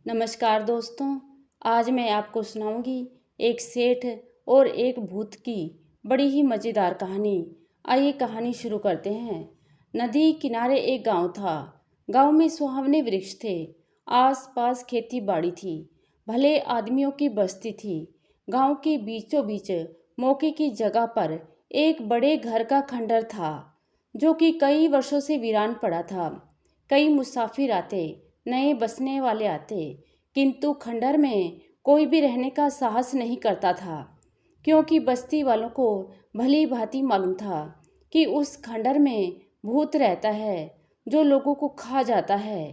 नमस्कार दोस्तों। आज मैं आपको सुनाऊंगी एक सेठ और एक भूत की बड़ी ही मज़ेदार कहानी। आइए कहानी शुरू करते हैं। नदी किनारे एक गांव था। गांव में सुहावने वृक्ष थे। आसपास खेती बाड़ी थी। भले आदमियों की बस्ती थी। गांव के बीचों बीच मौके की जगह पर एक बड़े घर का खंडर था, जो कि कई वर्षों से वीरान पड़ा था। कई मुसाफिर आते, नए बसने वाले आते, किंतु खंडर में कोई भी रहने का साहस नहीं करता था, क्योंकि बस्ती वालों को भली भांति मालूम था कि उस खंडर में भूत रहता है जो लोगों को खा जाता है।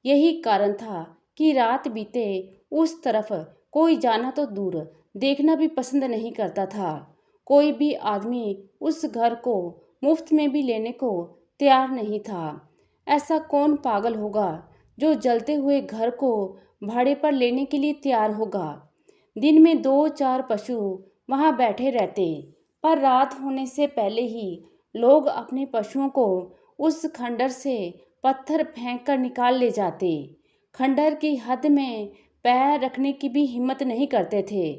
यही कारण था कि रात बीते उस तरफ कोई जाना तो दूर, देखना भी पसंद नहीं करता था। कोई भी आदमी उस घर को मुफ्त में भी लेने को तैयार नहीं था। ऐसा कौन पागल होगा जो जलते हुए घर को भाड़े पर लेने के लिए तैयार होगा। दिन में 2-4 पशु वहां बैठे रहते, पर रात होने से पहले ही लोग अपने पशुओं को उस खंडर से पत्थर फेंक कर निकाल ले जाते। खंडर की हद में पैर रखने की भी हिम्मत नहीं करते थे।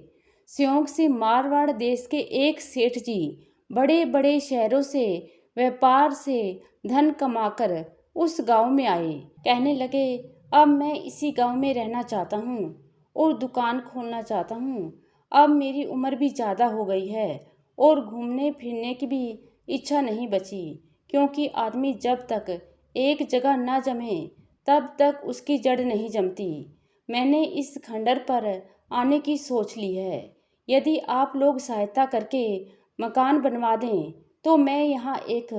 स्योंक से मारवाड़ देश के एक सेठ जी बड़े बड़े शहरों से व्यापार से धन कमाकर उस गांव में आए। कहने लगे, अब मैं इसी गांव में रहना चाहता हूँ और दुकान खोलना चाहता हूँ। अब मेरी उम्र भी ज़्यादा हो गई है और घूमने फिरने की भी इच्छा नहीं बची, क्योंकि आदमी जब तक एक जगह ना जमे तब तक उसकी जड़ नहीं जमती। मैंने इस खंडर पर आने की सोच ली है। यदि आप लोग सहायता करके मकान बनवा दें तो मैं यहाँ एक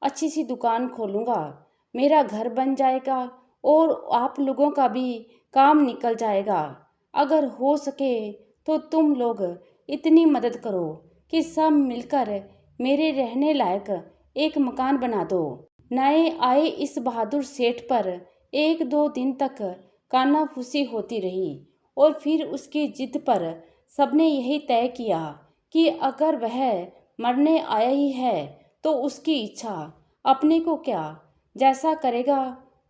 अच्छी सी दुकान खोलूँगा। मेरा घर बन जाएगा और आप लोगों का भी काम निकल जाएगा। अगर हो सके तो तुम लोग इतनी मदद करो कि सब मिलकर मेरे रहने लायक एक मकान बना दो। नए आए इस बहादुर सेठ पर 1-2 दिन तक कानाफूसी होती रही और फिर उसकी जिद पर सबने यही तय किया कि अगर वह मरने आया ही है तो उसकी इच्छा, अपने को क्या, जैसा करेगा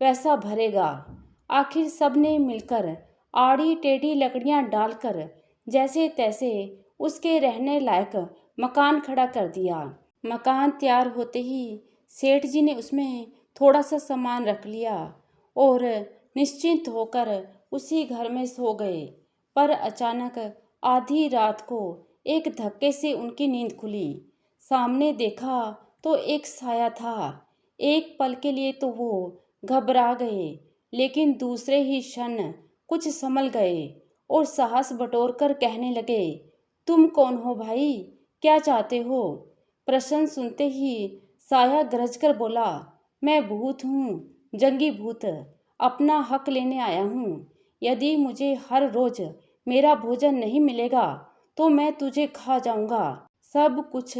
वैसा भरेगा। आखिर सबने मिलकर आड़ी टेढ़ी लकड़ियां डालकर जैसे तैसे उसके रहने लायक मकान खड़ा कर दिया। मकान तैयार होते ही सेठ जी ने उसमें थोड़ा सा सामान रख लिया और निश्चिंत होकर उसी घर में सो गए। पर अचानक आधी रात को एक धक्के से उनकी नींद खुली। सामने देखा तो एक साया था। एक पल के लिए तो वो घबरा गए, लेकिन दूसरे ही क्षण कुछ संभल गए और साहस बटोर कर कहने लगे, तुम कौन हो भाई, क्या चाहते हो? प्रश्न सुनते ही साया गरज कर बोला, मैं भूत हूँ, जंगी भूत, अपना हक लेने आया हूँ। यदि मुझे हर रोज मेरा भोजन नहीं मिलेगा तो मैं तुझे खा जाऊंगा। सब कुछ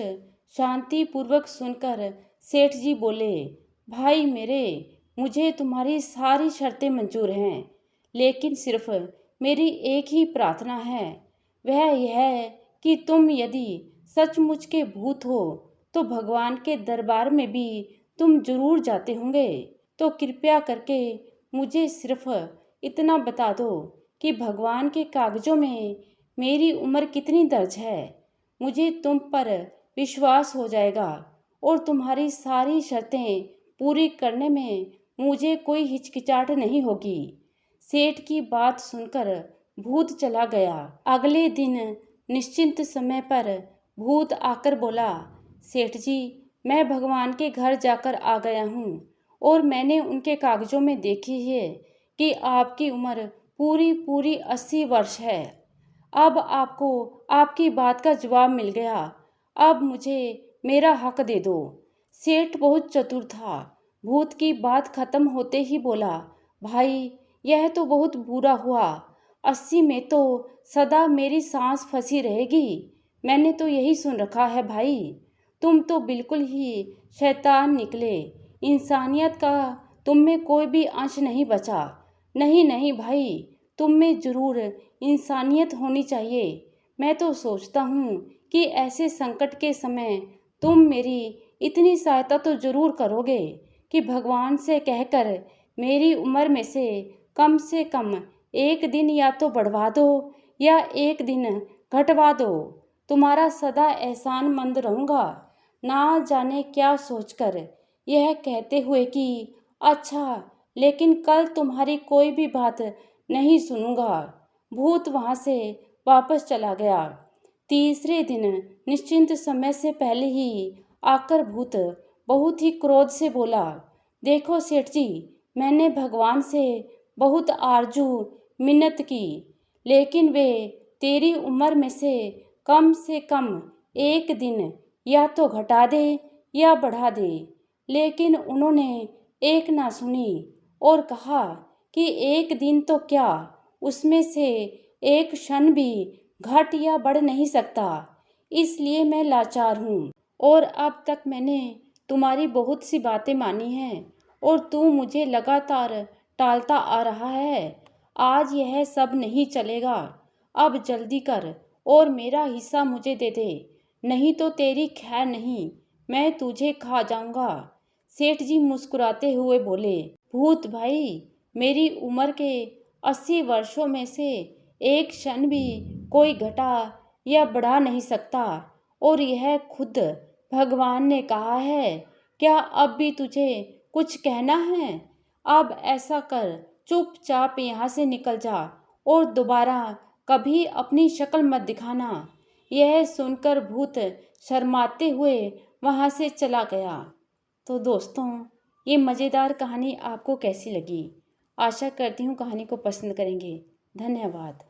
शांतिपूर्वक सुनकर सेठ जी बोले, भाई मेरे, मुझे तुम्हारी सारी शर्तें मंजूर हैं, लेकिन सिर्फ मेरी एक ही प्रार्थना है। वह यह है कि तुम यदि सचमुच के भूत हो तो भगवान के दरबार में भी तुम जरूर जाते होंगे। तो कृपया करके मुझे सिर्फ इतना बता दो कि भगवान के कागजों में मेरी उम्र कितनी दर्ज है। मुझे तुम पर विश्वास हो जाएगा और तुम्हारी सारी शर्तें पूरी करने में मुझे कोई हिचकिचाहट नहीं होगी। सेठ की बात सुनकर भूत चला गया। अगले दिन निश्चिंत समय पर भूत आकर बोला, सेठ जी, मैं भगवान के घर जाकर आ गया हूँ और मैंने उनके कागजों में देखी है कि आपकी उम्र पूरी पूरी 80 वर्ष है। अब आपको आपकी बात का जवाब मिल गया। अब मुझे मेरा हक दे दो। सेठ बहुत चतुर था। भूत की बात खत्म होते ही बोला, भाई यह तो बहुत बुरा हुआ। 80 में तो सदा मेरी सांस फंसी रहेगी। मैंने तो यही सुन रखा है भाई। तुम तो बिल्कुल ही शैतान निकले। इंसानियत का तुम में कोई भी अंश नहीं बचा। नहीं नहीं भाई, तुम में जरूर इंसानियत होनी चाहिए। मैं तो सोचता हूँ कि ऐसे संकट के समय तुम मेरी इतनी सहायता तो जरूर करोगे कि भगवान से कहकर मेरी उम्र में से कम एक दिन या तो बढ़वा दो या एक दिन घटवा दो। तुम्हारा सदा एहसानमंद रहूँगा। ना जाने क्या सोचकर यह कहते हुए कि अच्छा, लेकिन कल तुम्हारी कोई भी बात नहीं सुनूंगा, भूत वहाँ से वापस चला गया। तीसरे दिन निश्चिंत समय से पहले ही आकर भूत बहुत ही क्रोध से बोला, देखो सेठ जी, मैंने भगवान से बहुत आरजू मिन्नत की, लेकिन वे तेरी उम्र में से कम एक दिन या तो घटा दे या बढ़ा दे। लेकिन उन्होंने एक ना सुनी और कहा कि एक दिन तो क्या, उसमें से एक क्षण भी घट या बढ़ नहीं सकता। इसलिए मैं लाचार हूँ और अब तक मैंने तुम्हारी बहुत सी बातें मानी हैं और तू मुझे लगातार टालता आ रहा है। आज यह सब नहीं चलेगा। अब जल्दी कर और मेरा हिस्सा मुझे दे दे, नहीं तो तेरी खैर नहीं, मैं तुझे खा जाऊंगा। सेठ जी मुस्कुराते हुए बोले, भूत भाई, मेरी उम्र के 80 वर्षों में से एक क्षण भी कोई घटा या बढ़ा नहीं सकता, और यह खुद भगवान ने कहा है। क्या अब भी तुझे कुछ कहना है? अब ऐसा कर, चुपचाप यहाँ से निकल जा और दोबारा कभी अपनी शक्ल मत दिखाना। यह सुनकर भूत शर्माते हुए वहाँ से चला गया। तो दोस्तों, ये मज़ेदार कहानी आपको कैसी लगी? आशा करती हूँ कहानी को पसंद करेंगे। धन्यवाद।